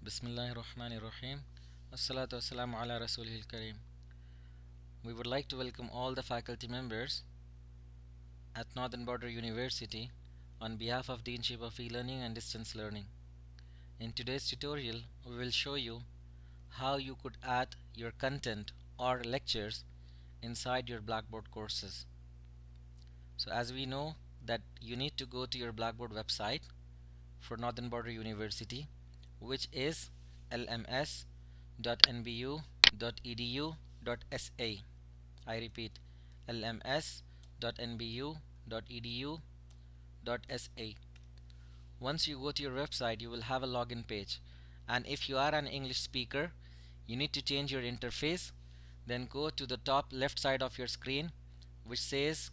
Bismillahirrahmanirrahim. Assalatu wassalamu ala rasulihil kareem. We would like to welcome all the faculty members at Northern Border University on behalf of Deanship of E-Learning and Distance Learning. In today's tutorial, we will show you how you could add your content or lectures inside your Blackboard courses. So as we know that you need to go to your Blackboard website for Northern Border University, which is lms.nbu.edu.sa. I repeat, lms.nbu.edu.sa. Once you go to your website, you will have a login page, and if you are an English speaker, you need to change your interface. Then go to the top left side of your screen, which says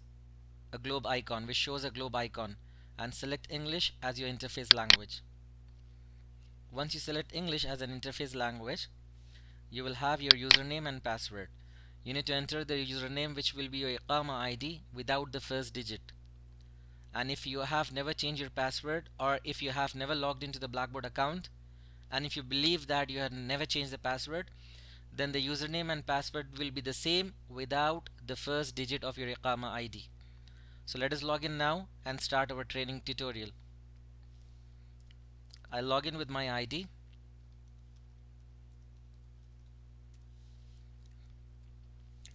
a globe icon, which shows a globe icon, and select English as your interface language. Once you select English as an interface language, you will have your username and password. You need to enter the username, which will be your Iqama ID without the first digit. And if you have never changed your password, or if you have never logged into the Blackboard account, and if you believe that you have never changed the password, then the username and password will be the same without the first digit of your Iqama ID. So let us log in now and start our training tutorial. I'll log in with my ID.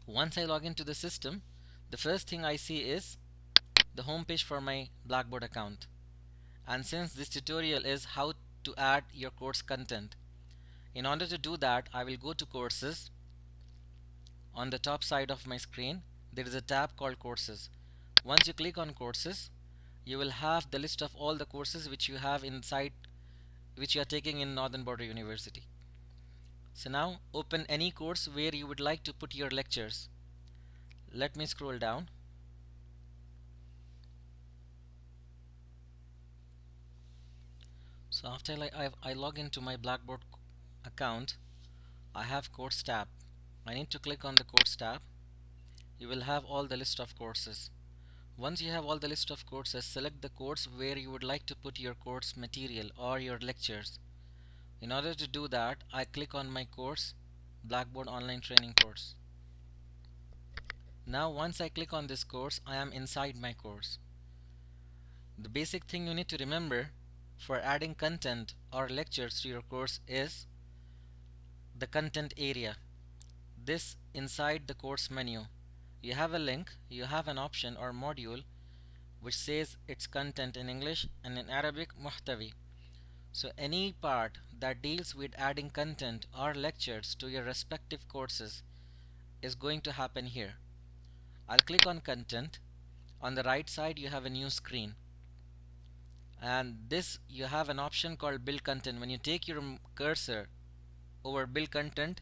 Once I log into the system, the first thing I see is the home page for my Blackboard account. And since this tutorial is how to add your course content, in order to do that, I will go to courses. On the top side of my screen, there is a tab called courses. Once you click on courses, you will have the list of all the courses which you have inside, which you are taking in Northern Border University. So now open any course where you would like to put your lectures. Let me scroll down. So after I log into my Blackboard account, I have course tab. I need to click on the course tab. You will have all the list of courses. Once you have all the list of courses, select the course where you would like to put your course material or your lectures. In order to do that, I click on my course, Blackboard online training course. Now once I click on this course, I am inside my course. The basic thing you need to remember for adding content or lectures to your course is the content area. This inside the course menu, you have a link, you have an option or module which says its content in English and in Arabic muhtavi. So any part that deals with adding content or lectures to your respective courses is going to happen here. I'll click on content. On the right side you have a new screen, and this you have an option called build content. When you take your cursor over build content,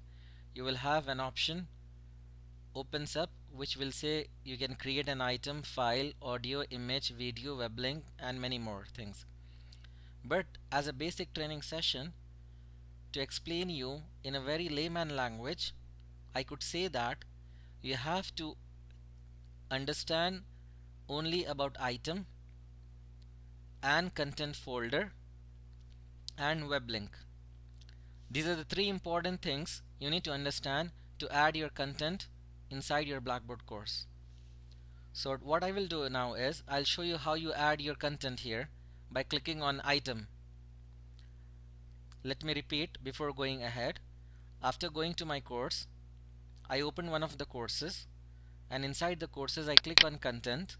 you will have an option opens up which will say you can create an item, file, audio, image, video, web link, and many more things. But as a basic training session, to explain you in a very layman language, I could say that you have to understand only about item and content folder and web link. These are the three important things you need to understand to add your content inside your Blackboard course. So what I will do now is I'll show you how you add your content here by clicking on item. Let me repeat before going ahead. After going to my course, I open one of the courses, and inside the courses I click on content.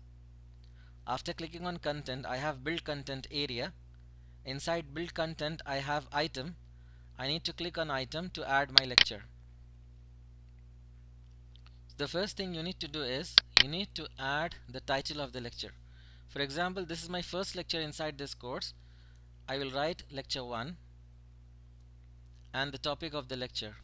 After clicking on content, I have build content area. Inside build content I have item. I need to click on item to add my lecture. The first thing you need to do is you need to add the title of the lecture. For example, this is my first lecture inside this course. I will write lecture 1 and the topic of the lecture.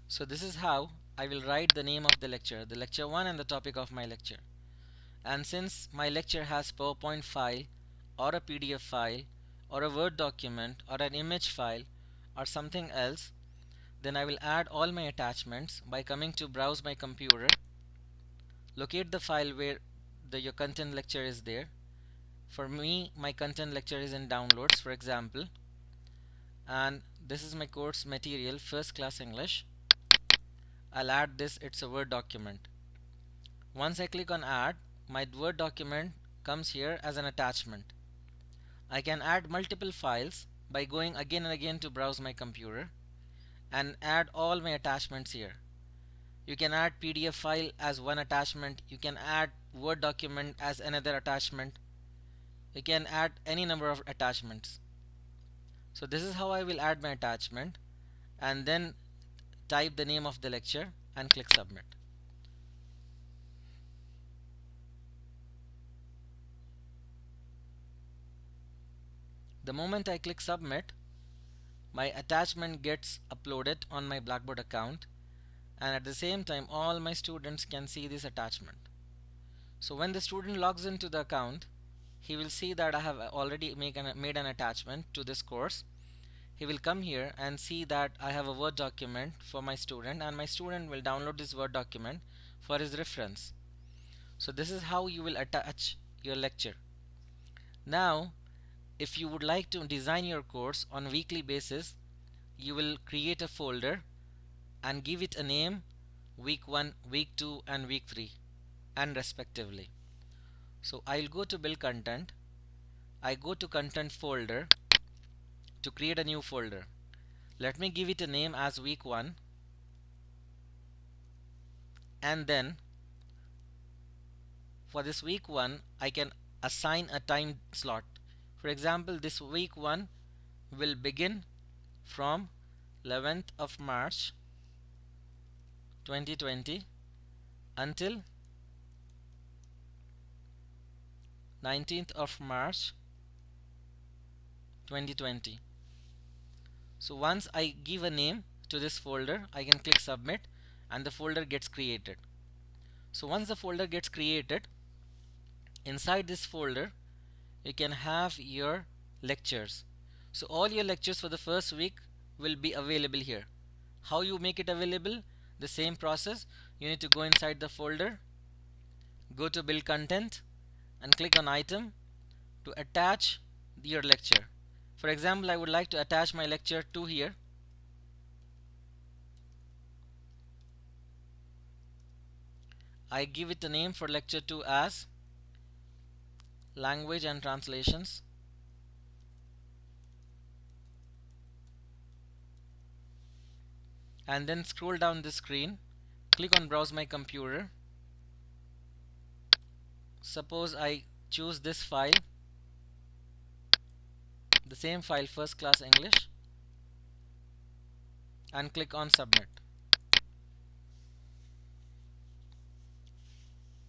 So this is how I will write the name of the lecture 1 and the topic of my lecture. And since my lecture has PowerPoint file or a PDF file or a Word document or an image file or something else, Then I will add all my attachments by coming to browse my computer, locate the file where your content lecture is there. For me, my content lecture is in downloads, for example, and this is my course material, first class English. I'll add this, it's a Word document. Once I click on add, my Word document comes here as an attachment. I can add multiple files by going again and again to browse my computer and add all my attachments here. You can add PDF file as one attachment, you can add Word document as another attachment, you can add any number of attachments. So this is how I will add my attachment, and then type the name of the lecture and click submit. The moment I click submit, my attachment gets uploaded on my Blackboard account, and at the same time all my students can see this attachment. So when the student logs into the account, he will see that I have already made an attachment to this course. He will come here and see that I have a Word document for my student, and my student will download this Word document for his reference. So this is how you will attach your lecture. Now, if you would like to design your course on a weekly basis, you will create a folder and give it a name, week 1, week 2 and week 3 and respectively. So I'll go to build content, I go to content folder to create a new folder. Let me give it a name as week 1, and then for this week 1 I can assign a time slot. For example, this week 1 will begin from 11th of March 2020 until 19th of March 2020. So once I give a name to this folder, I can click submit and the folder gets created. So once the folder gets created, inside this folder you can have your lectures. So all your lectures for the first week will be available here. How you make it available? The same process. You need to go inside the folder, go to build content and click on item to attach your lecture. For example, I would like to attach my lecture 2 here. I give it a name for lecture 2 as language and translations. And then scroll down the screen, click on browse my computer. Suppose I choose this file, the same file, first class English, and click on submit.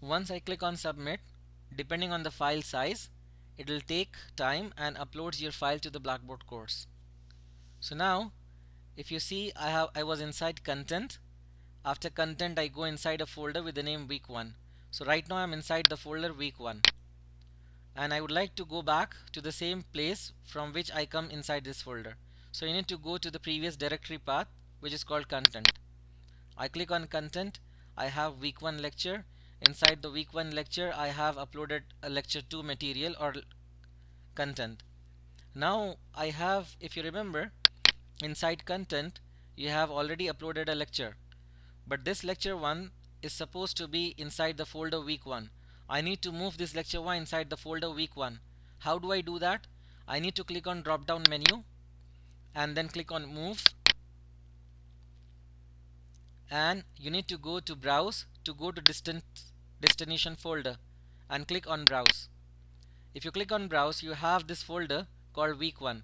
Once I click on submit, depending on the file size, it will take time and uploads your file to the Blackboard course. So now if you see, I was inside content. After content I go inside a folder with the name week 1. So right now I'm inside the folder week 1, and I would like to go back to the same place from which I come inside this folder. So you need to go to the previous directory path, which is called content. I click on content, I have week 1 lecture. Inside the week 1 lecture I have uploaded a lecture 2 material or content. Now I have, if you remember, inside content you have already uploaded a lecture, but this lecture 1 is supposed to be inside the folder week 1. I need to move this lecture 1 inside the folder week 1. How do I do that? I need to click on drop down menu and then click on move, and you need to go to browse to go to destination folder and click on browse. If you click on browse, you have this folder called week 1,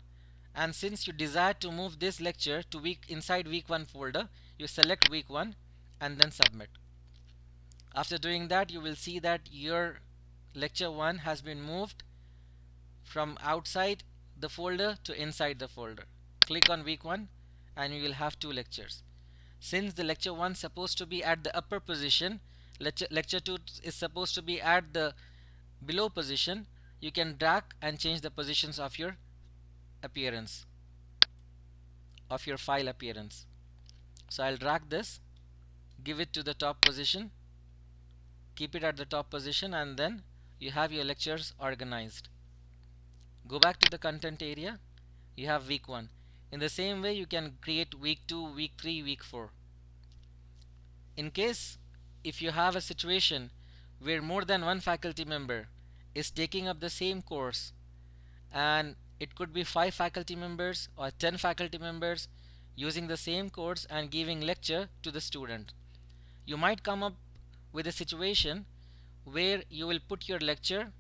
and since you desire to move this lecture to inside week 1 folder, you select week 1 and then submit. After doing that, you will see that your lecture 1 has been moved from outside the folder to inside the folder. Click on week 1 and you will have 2 lectures. Since the lecture 1 is supposed to be at the upper position, lecture 2 is supposed to be at the below position, you can drag and change the positions of your appearance, of your file appearance. So I'll drag this, give it to the top position, keep it at the top position, and then you have your lectures organized. Go back to the content area, you have week 1. In the same way, you can create week 2, week 3, week 4. In case if you have a situation where more than one faculty member is taking up the same course, and it could be 5 faculty members or 10 faculty members using the same course and giving lecture to the student, you might come up with a situation where you will put your lecture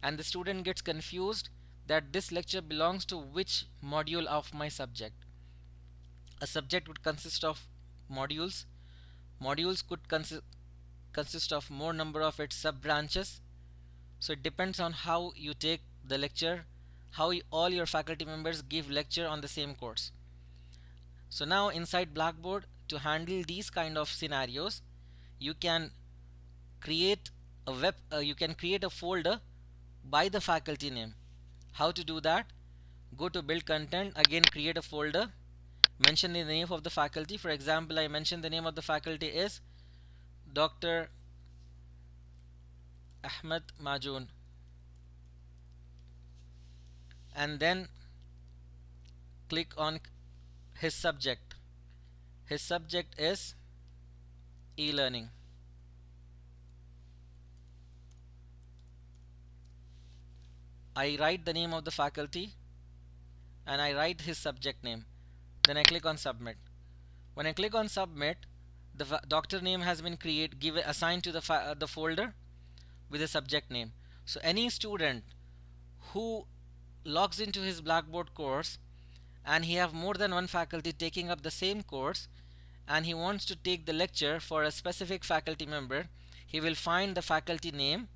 and the student gets confused that this lecture belongs to which module of my subject. A subject would consist of modules. Modules could consist of more number of its sub branches. So it depends on how you take the lecture, how all your faculty members give lecture on the same course. So now inside Blackboard, to handle these kind of scenarios, you can create you can create a folder by the faculty name. How to do that? Go to build content, again create a folder, mention the name of the faculty. For example, I mention the name of the faculty is Dr. Ahmed Majoon, and then click on his subject. His subject is e-learning. I write the name of the faculty and I write his subject name. Then I click on submit. When I click on submit, the doctor name has been assigned to the folder with the subject name. So any student who logs into his Blackboard course and he have more than one faculty taking up the same course and he wants to take the lecture for a specific faculty member, he will find the faculty name,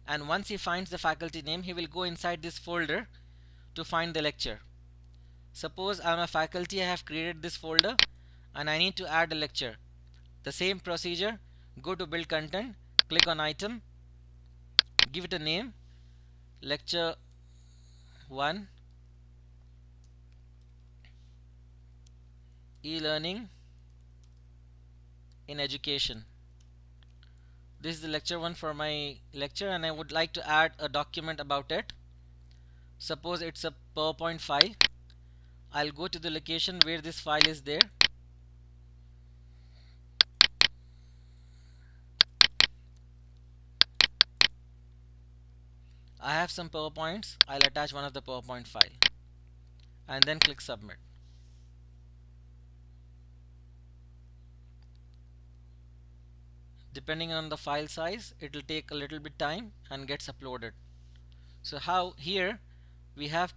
and once he finds the faculty name, he will go inside this folder to find the lecture. Suppose I'm a faculty, I have created this folder and I need to add a lecture. The same procedure, go to build content, click on item, give it a name, lecture 1, e-learning in education. This is the lecture 1 for my lecture, and I would like to add a document about it. Suppose it's a PowerPoint file. I'll go to the location where this file is there. I have some PowerPoints. I'll attach one of the PowerPoint file and then click submit. Depending on the file size, it will take a little bit time and gets uploaded. So how here we have,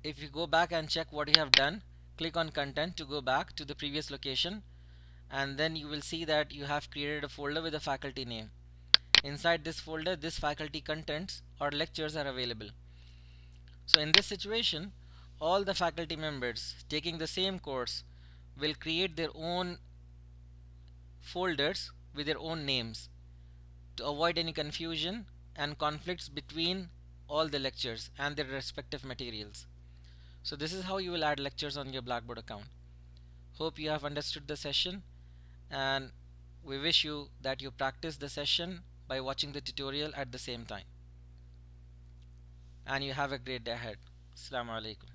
if you go back and check what you have done, click on content to go back to the previous location, and then you will see that you have created a folder with a faculty name. Inside this folder, this faculty contents or lectures are available. So in this situation, all the faculty members taking the same course will create their own folders with their own names to avoid any confusion and conflicts between all the lectures and their respective materials. So this is how you will add lectures on your Blackboard account. Hope you have understood the session, and we wish you that you practice the session by watching the tutorial at the same time. And you have a great day ahead. Assalamu alaikum.